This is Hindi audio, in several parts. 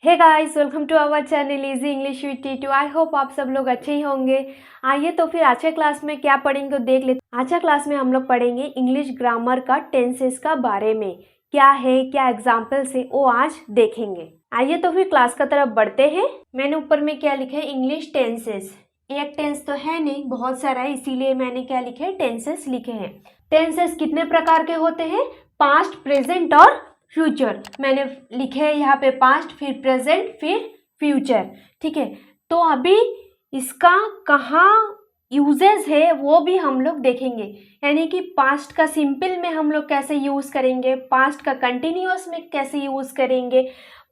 Hey guys, welcome to our channel easy English with Titu. I hope आप सब लोग अच्छे ही होंगे। आइए तो फिर आज के क्लास में क्या पढ़ेंगे तो देख लेते। आज के क्लास में हम लोग पढ़ेंगे इंग्लिश ग्रामर का टेंसेस का बारे में, क्या है क्या एग्जाम्पल्स है वो आज देखेंगे। आइए तो फिर क्लास का तरफ बढ़ते हैं। मैंने ऊपर में क्या लिखा है, इंग्लिश टेंसेस। एक टेंस तो है नहीं, बहुत सारा है, इसीलिए मैंने क्या लिखे है, टेंसेस लिखे हैं। टेंसेस कितने प्रकार के होते हैं, पास्ट, प्रेजेंट और फ्यूचर। मैंने लिखे है यहाँ पे पास्ट, फिर प्रेजेंट, फिर फ्यूचर। ठीक है, तो अभी इसका कहाँ यूजेस है वो भी हम लोग देखेंगे। यानी कि पास्ट का सिंपल में हम लोग कैसे यूज़ करेंगे, पास्ट का कंटिन्यूअस में कैसे यूज़ करेंगे,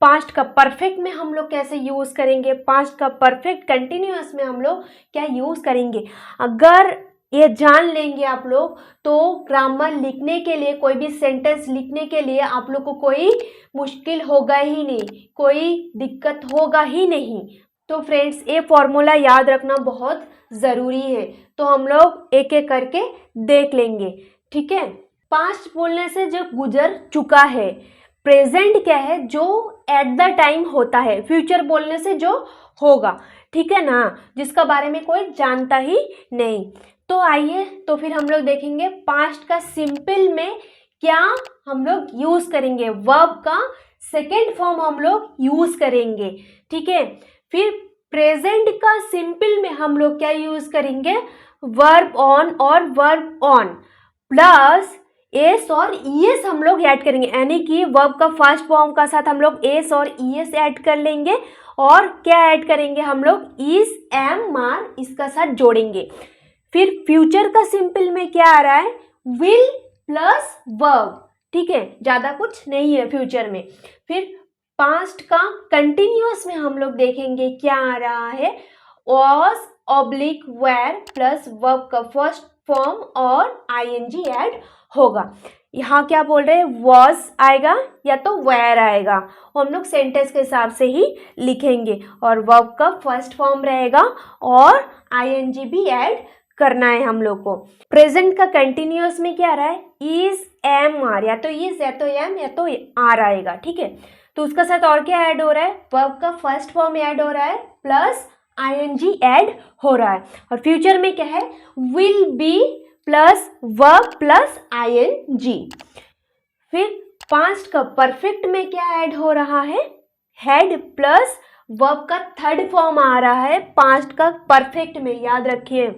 पास्ट का परफेक्ट में हम लोग कैसे यूज़ करेंगे, पास्ट का परफेक्ट कंटिन्यूअस में हम लोग क्या यूज़ करेंगे। अगर ये जान लेंगे आप लोग तो ग्रामर लिखने के लिए, कोई भी सेंटेंस लिखने के लिए आप लोग को कोई मुश्किल होगा ही नहीं, कोई दिक्कत होगा ही नहीं। तो फ्रेंड्स, ये फॉर्मूला याद रखना बहुत ज़रूरी है। तो हम लोग एक एक करके देख लेंगे। ठीक है, पास्ट बोलने से जो गुजर चुका है, प्रेजेंट क्या है, जो एट द टाइम होता है, फ्यूचर बोलने से जो होगा। ठीक है ना, जिसका बारे में कोई जानता ही नहीं। तो आइए तो फिर हम लोग देखेंगे पास्ट का सिंपल में क्या हम लोग यूज करेंगे, वर्ब का सेकेंड फॉर्म हम लोग यूज करेंगे। ठीक है, फिर प्रेजेंट का सिंपल में हम लोग क्या यूज करेंगे, वर्ब ऑन और वर्ब ऑन प्लस एस और ईएस हम लोग ऐड करेंगे। यानी कि वर्ब का फर्स्ट फॉर्म का साथ हम लोग एस और ईएस ऐड कर लेंगे और क्या ऐड करेंगे हम लोग, इज, एम, आर इसका साथ जोड़ेंगे। फिर फ्यूचर का सिंपल में क्या आ रहा है, विल प्लस वर्ब। ठीक है, ज्यादा कुछ नहीं है फ्यूचर में। फिर पास्ट का कंटिन्यूअस में हम लोग देखेंगे क्या आ रहा है, was oblique were plus verb का फर्स्ट फॉर्म और आईएनजी ऐड होगा। यहाँ क्या बोल रहे हैं, was आएगा या तो where आएगा, हम लोग सेंटेंस के हिसाब से ही लिखेंगे और वर्ब का फर्स्ट फॉर्म रहेगा और आईएनजी भी ऐड करना है हम लोग को। प्रेजेंट का कंटिन्यूअस में क्या आ रहा है, इज, एम, आर, या तो इज या तो एम या तो आर आएगा। ठीक है, तो उसका साथ और क्या ऐड हो रहा है, वर्ब का फर्स्ट फॉर्म ऐड हो रहा है प्लस आईएनजी ऐड हो रहा है। और फ्यूचर में क्या है, will be plus verb plus ING. फिर पास्ट का परफेक्ट में क्या ऐड हो रहा है, हैड प्लस वर्ब का थर्ड फॉर्म आ रहा है पास्ट का परफेक्ट में, याद रखिए।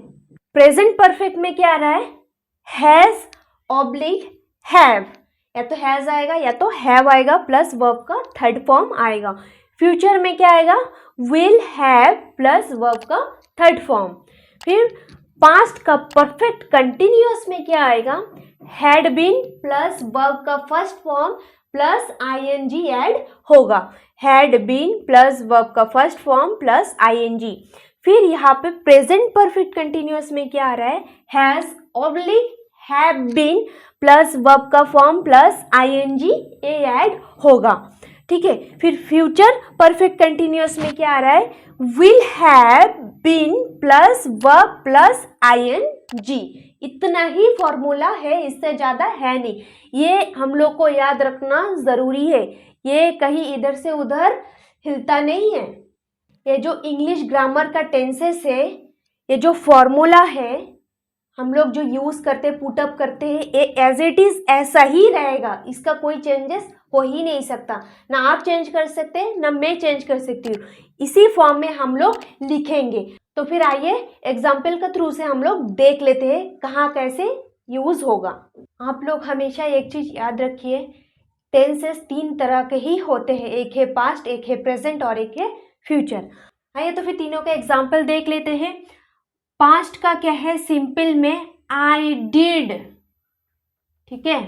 प्रेजेंट परफेक्ट में क्या आ रहा है, हैज ऑब्लिक हैव, या तो हैज आएगा या तो हैव आएगा प्लस वर्ब का थर्ड फॉर्म आएगा। फ्यूचर में क्या आएगा, विल हैव प्लस वर्ब का थर्ड फॉर्म। फिर पास्ट का परफेक्ट कंटिन्यूअस में क्या आएगा, हैड बीन प्लस वर्ब का first form plus ING add होगा। हैड बीन प्लस वर्ब का फर्स्ट फॉर्म प्लस आईएनजी। फिर यहाँ पे प्रेजेंट परफेक्ट कंटिन्यूअस में क्या आ रहा है, has oblique have been plus verb का फॉर्म प्लस आईएनजी ए ऐड होगा। ठीक है, फिर फ्यूचर परफेक्ट कंटिन्यूअस में क्या आ रहा है, will have been plus verb plus ING. इतना ही फॉर्मूला है, इससे ज़्यादा है नहीं। ये हम लोग को याद रखना ज़रूरी है, ये कहीं इधर से उधर हिलता नहीं है। ये जो इंग्लिश ग्रामर का टेंसेस है, ये जो फॉर्मूला है हम लोग जो यूज़ करते पुटअप करते हैं, ये एज इट इज़ ऐसा ही रहेगा, इसका कोई चेंजेस हो ही नहीं सकता। ना आप चेंज कर सकते हैं ना मैं चेंज कर सकती हूँ, इसी फॉर्म में हम लोग लिखेंगे। तो फिर आइए एग्जाम्पल के थ्रू से हम लोग देख लेते हैं कहाँ कैसे यूज़ होगा। आप लोग हमेशा एक चीज़ याद रखिए, टेंसेस तीन तरह के ही होते हैं, एक है पास्ट, एक है प्रेजेंट और एक है फ्यूचर। आइए तो फिर तीनों के एग्जाम्पल देख लेते हैं। पास्ट का क्या है, सिंपल में आई डिड। ठीक है,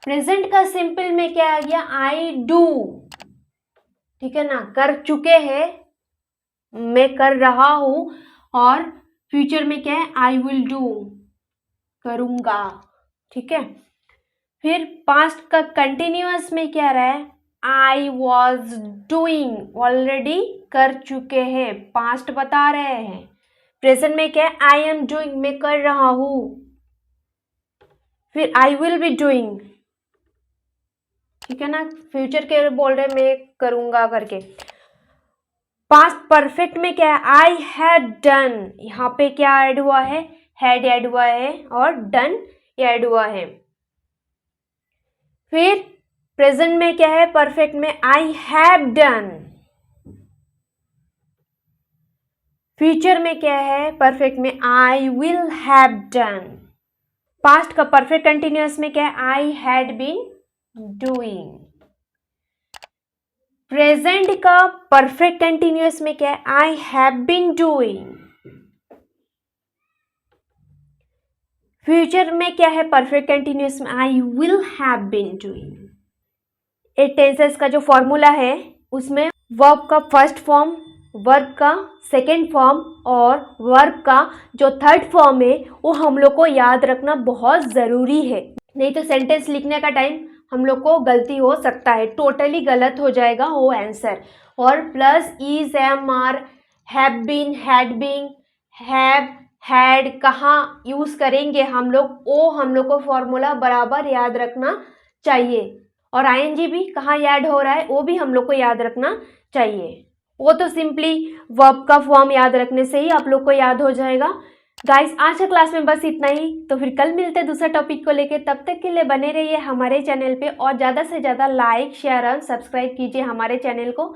प्रेजेंट का सिंपल में क्या आ गया, आई डू। ठीक है ना, कर चुके हैं, मैं कर रहा हूं। और फ्यूचर में क्या है, आई विल डू, करूंगा। ठीक है, फिर पास्ट का कंटिन्यूअस में क्या रहा है, आई वॉज डूइंग, ऑलरेडी कर चुके हैं, पास्ट बता रहे हैं। प्रेजेंट में क्या है, आई एम डूइंग, मैं कर रहा हूं। फिर आई विल बी डूइंग, ठीक है ना। फ्यूचर के बोल रहे मैं करूँगा करके। पास्ट परफेक्ट में क्या है, आई हैड डन, यहाँ पे क्या ऐड हुआ है, हैड ऐड हुआ है और डन ऐड हुआ है। फिर प्रेजेंट में क्या है, परफेक्ट में आई हैव डन। फ्यूचर में क्या है, परफेक्ट में I will have done. Past का परफेक्ट कंटिन्यूअस में क्या है, I had been doing. Present का परफेक्ट कंटिन्यूअस में क्या है, I have been doing. Future में क्या है, परफेक्ट कंटिन्यूअस में I will have been doing. एक टेंसेस का जो फॉर्मूला है उसमें वर्ब का फर्स्ट फॉर्म, वर्ब का सेकेंड फॉर्म और वर्ब का जो थर्ड फॉर्म है वो हम लोग को याद रखना बहुत ज़रूरी है, नहीं तो सेंटेंस लिखने का टाइम हम लोग को गलती हो सकता है, टोटली गलत हो जाएगा वो आंसर। और plus is, am, are, have been, had been, have, had कहाँ यूज़ करेंगे हम लोग, वो हम लोग को फॉर्मूला बराबर याद रखना चाहिए। और आईएनजी भी कहाँ ऐड हो रहा है वो भी हम लोग को याद रखना चाहिए। वो तो सिंपली वर्ब का फॉर्म याद रखने से ही आप लोग को याद हो जाएगा। गाइस आज के क्लास में बस इतना ही, तो फिर कल मिलते हैं दूसरा टॉपिक को लेके। तब तक के लिए बने रहिए हमारे चैनल पे और ज़्यादा से ज़्यादा लाइक, शेयर और सब्सक्राइब कीजिए हमारे चैनल को।